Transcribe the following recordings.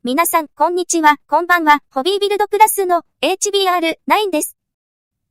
皆さん、こんにちは、こんばんは、ホビービルドプラスの HBR9 です。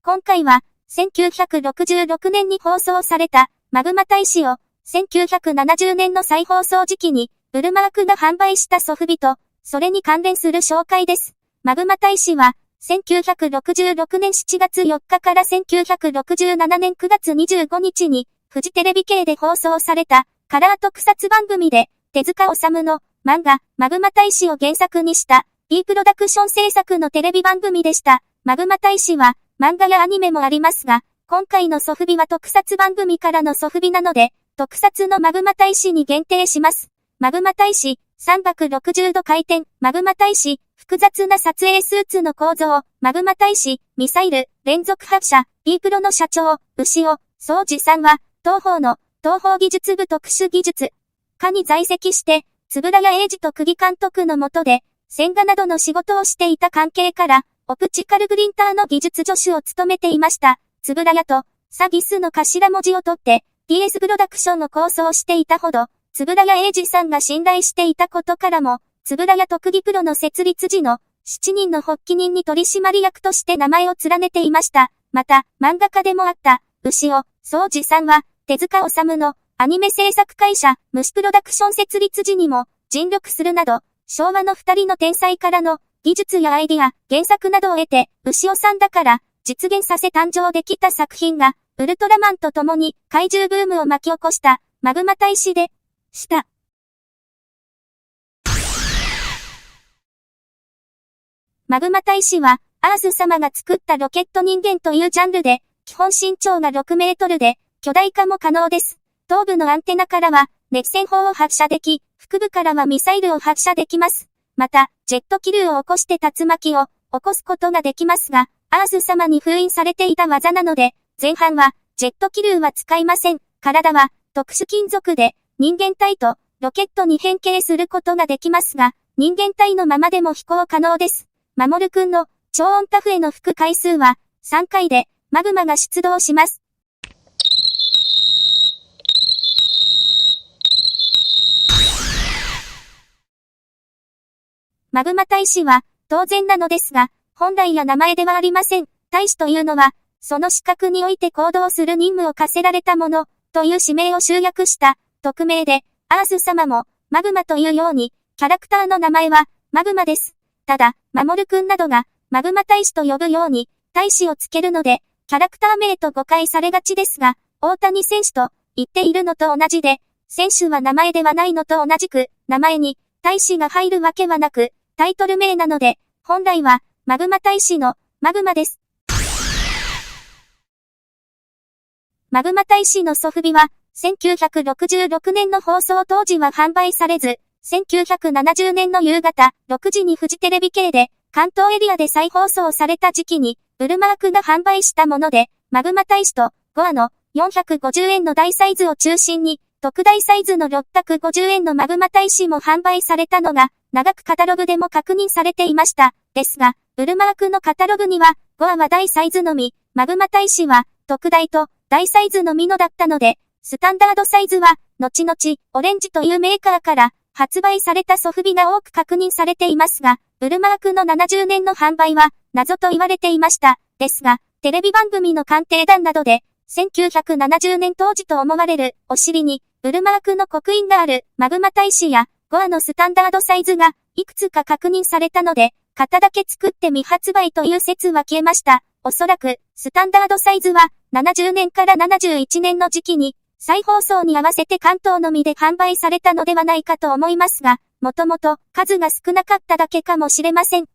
今回は、1966年に放送された、マグマ大使を、1970年の再放送時期に、ブルマークが販売したソフビと、それに関連する紹介です。マグマ大使は、1966年7月4日から1967年9月25日に、フジテレビ系で放送された、カラー特撮番組で、手塚治虫の漫画、マグマ大使を原作にした、B プロダクション制作のテレビ番組でした。マグマ大使は、漫画やアニメもありますが、今回のソフビは特撮番組からのソフビなので、特撮のマグマ大使に限定します。マグマ大使、360度回転、マグマ大使、複雑な撮影スーツの構造、マグマ大使、ミサイル、連続発射、B プロの社長、牛尾、宗司さんは、東宝技術部特殊技術課に在籍して、円谷英二と釘監督の下で、線画などの仕事をしていた関係から、オプチカルプリンターの技術助手を務めていました。円谷と、サギスの頭文字を取って、DS プロダクションの構想をしていたほど、円谷英二さんが信頼していたことからも、円谷と釘プロの設立時の、7人の発起人に取締役として名前を連ねていました。また、漫画家でもあった、牛尾、宗司さんは、手塚治虫の、アニメ制作会社、虫プロダクション設立時にも、尽力するなど、昭和の二人の天才からの、技術やアイディア、原作などを得て、牛尾さんだから、実現させ誕生できた作品が、ウルトラマンと共に、怪獣ブームを巻き起こした、マグマ大使で、した。マグマ大使は、アース様が作ったロケット人間というジャンルで、基本身長が6メートルで、巨大化も可能です。頭部のアンテナからは、熱線砲を発射でき、腹部からはミサイルを発射できます。また、ジェット気流を起こして竜巻を起こすことができますが、アース様に封印されていた技なので、前半は、ジェット気流は使いません。体は、特殊金属で、人間体とロケットに変形することができますが、人間体のままでも飛行可能です。マモルくんの超音波笛の吹く回数は、3回で、マグマが出動します。マグマ大使は、当然なのですが、本来や名前ではありません。大使というのは、その資格において行動する任務を課せられたもの、という使命を集約した、匿名で、アース様も、マグマというように、キャラクターの名前は、マグマです。ただ、マモルくんなどが、マグマ大使と呼ぶように、大使をつけるので、キャラクター名と誤解されがちですが、大谷選手と言っているのと同じで、選手は名前ではないのと同じく、名前に、大使が入るわけはなく、タイトル名なので、本来は、マグマ大使の、マグマです。マグマ大使のソフビは、1966年の放送当時は販売されず、1970年の夕方、6時にフジテレビ系で、関東エリアで再放送された時期に、ブルマークが販売したもので、マグマ大使と、5話の、450円の大サイズを中心に、特大サイズの650円のマグマ大使も販売されたのが、長くカタログでも確認されていました。ですが、ブルマークのカタログには、5話は大サイズのみ、マグマ大使は、特大と大サイズのみのだったので、スタンダードサイズは、後々、オレンジというメーカーから発売されたソフビが多く確認されていますが、ブルマークの70年の販売は、謎と言われていました。ですが、テレビ番組の鑑定団などで、1970年当時と思われるお尻に、ブルマークの刻印があるマグマ大使や5話のスタンダードサイズがいくつか確認されたので、型だけ作って未発売という説は消えました。おそらく、スタンダードサイズは70年から71年の時期に再放送に合わせて関東のみで販売されたのではないかと思いますが、もともと数が少なかっただけかもしれません。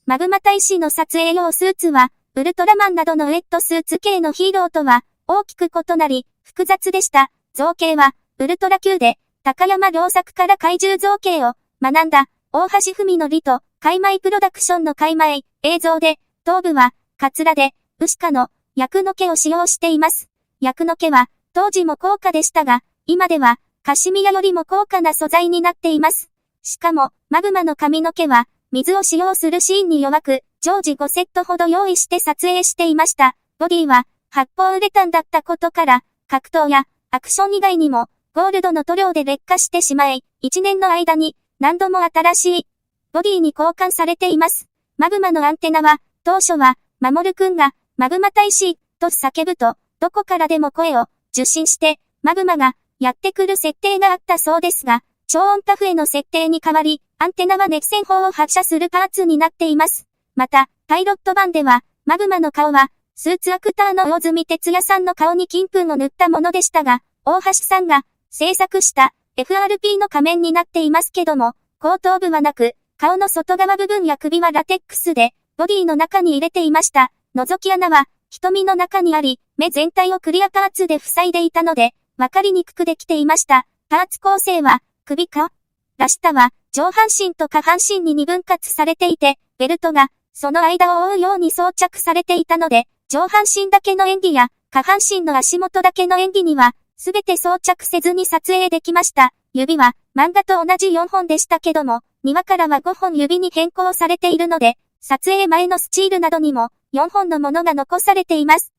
マグマ大使の撮影用スーツは、ウルトラマンなどのウェットスーツ系のヒーローとは大きく異なり、複雑でした。造形は、ウルトラ Q で、高山良作から怪獣造形を学んだ、大橋文則と、海米プロダクションの海米、映像で、頭部は、カツラで、ウシカの、役の毛を使用しています。役の毛は、当時も高価でしたが、今では、カシミヤよりも高価な素材になっています。しかも、マグマの髪の毛は、水を使用するシーンに弱く、常時5セットほど用意して撮影していました。ボディは、発泡ウレタンだったことから、格闘やアクション以外にも、ゴールドの塗料で劣化してしまい、1年の間に何度も新しいボディに交換されています。マグマのアンテナは、当初は、マモルくんが、マグマ大使、と叫ぶと、どこからでも声を受信して、マグマがやってくる設定があったそうですが、超音波笛の設定に代わり、アンテナは熱線砲を発射するパーツになっています。また、パイロット版では、マグマの顔は、スーツアクターの大住哲也さんの顔に金粉を塗ったものでしたが、大橋さんが制作した FRP の仮面になっていますけども、後頭部はなく、顔の外側部分や首はラテックスで、ボディの中に入れていました。覗き穴は、瞳の中にあり、目全体をクリアパーツで塞いでいたので、わかりにくくできていました。パーツ構成は、首から下は、上半身と下半身に2分割されていて、ベルトが、その間を覆うように装着されていたので、上半身だけの演技や、下半身の足元だけの演技には、すべて装着せずに撮影できました。指は、漫画と同じ4本でしたけども、2話からは5本指に変更されているので、撮影前のスチールなどにも、4本のものが残されています。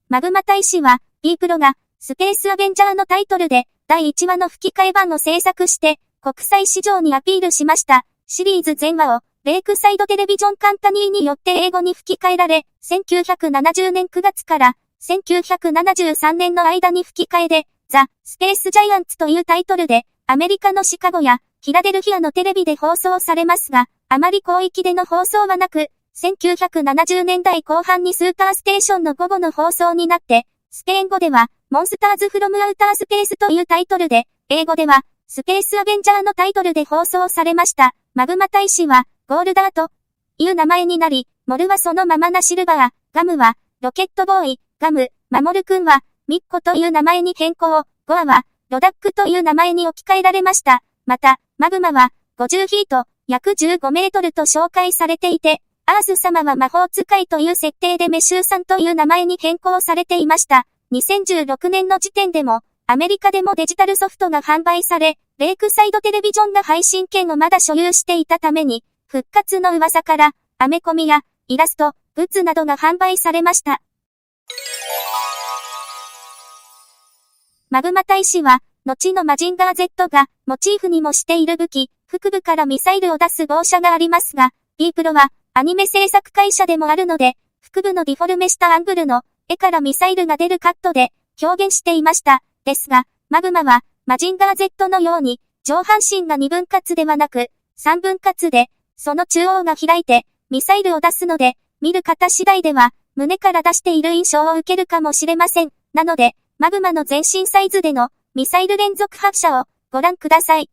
マグマ大使は、B プロが、スペースアベンジャーのタイトルで、第1話の吹き替え版を制作して、国際市場にアピールしました。シリーズ全話を、レイクサイドテレビジョンカンパニーによって英語に吹き替えられ、1970年9月から、1973年の間に吹き替えで、ザ・スペースジャイアンツというタイトルで、アメリカのシカゴや、フィラデルフィアのテレビで放送されますが、あまり広域での放送はなく、1970年代後半にスーパーステーションの午後の放送になって、スペイン語では、モンスターズフロムアウタースペースというタイトルで、英語では、スペースアベンジャーのタイトルで放送されました。マグマ大使は、ゴールダーという名前になり、モルはそのままなシルバー、ガムは、ロケットボーイ、ガム、マモルくんは、ミッコという名前に変更、ゴアは、ロダックという名前に置き換えられました。また、マグマは、50フィート、約15メートルと紹介されていて、アース様は魔法使いという設定でメシューさんという名前に変更されていました。2016年の時点でも、アメリカでもデジタルソフトが販売され、レイクサイドテレビジョンが配信権をまだ所有していたために、復活の噂から、アメコミや、イラスト、グッズなどが販売されました。マグマ大使は、後のマジンガー Z がモチーフにもしている武器、腹部からミサイルを出す号車がありますが、B プロはアニメ制作会社でもあるので、腹部のディフォルメしたアングルの絵からミサイルが出るカットで表現していました。ですが、マグマはマジンガー Z のように上半身が2分割ではなく3分割で、その中央が開いてミサイルを出すので、見る方次第では胸から出している印象を受けるかもしれません。なので、マグマの全身サイズでのミサイル連続発射をご覧ください。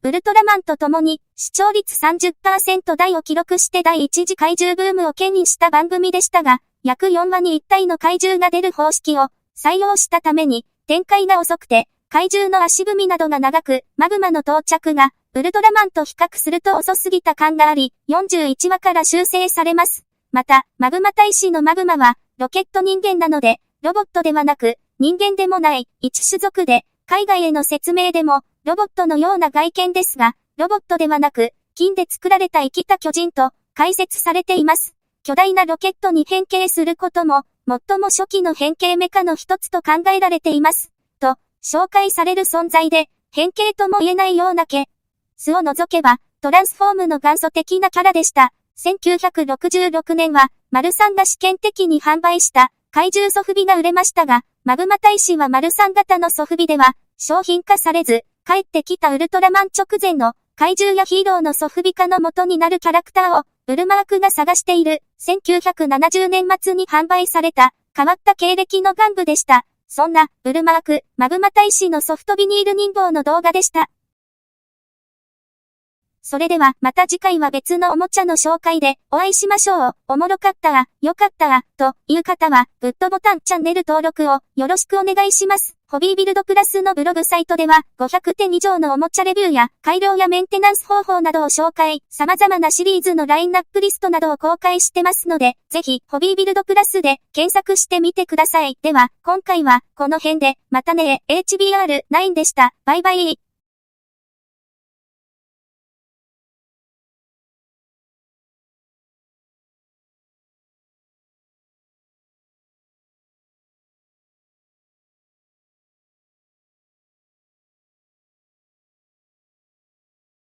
ウルトラマンと共に視聴率 30% 台を記録して第一次怪獣ブームを牽引した番組でしたが、約4話に1体の怪獣が出る方式を採用したために展開が遅くて怪獣の足踏みなどが長く、マグマの到着がウルトラマンと比較すると遅すぎた感があり、41話から修正されます。また、マグマ大使のマグマは、ロケット人間なので、ロボットではなく、人間でもない一種族で、海外への説明でも、ロボットのような外見ですが、ロボットではなく、金で作られた生きた巨人と解説されています。巨大なロケットに変形することも、最も初期の変形メカの一つと考えられています。と、紹介される存在で、変形とも言えないような素を除けば、トランスフォームの元祖的なキャラでした。1966年は、マルサンが試験的に販売した怪獣ソフビが売れましたが、マグマ大使はマルサン型のソフビでは商品化されず、帰ってきたウルトラマン直前の怪獣やヒーローのソフビ化の元になるキャラクターを、ブルマークが探している、1970年末に販売された変わった経歴の玩具でした。そんな、ブルマーク、マグマ大使のソフトビニール人形の動画でした。それではまた次回は別のおもちゃの紹介でお会いしましょう。おもろかったわ、よかったわ、という方はグッドボタンチャンネル登録をよろしくお願いします。ホビービルドプラスのブログサイトでは500点以上のおもちゃレビューや改良やメンテナンス方法などを紹介、様々なシリーズのラインナップリストなどを公開してますので、ぜひホビービルドプラスで検索してみてください。では今回はこの辺でまたね、HBR9 でした。バイバイ。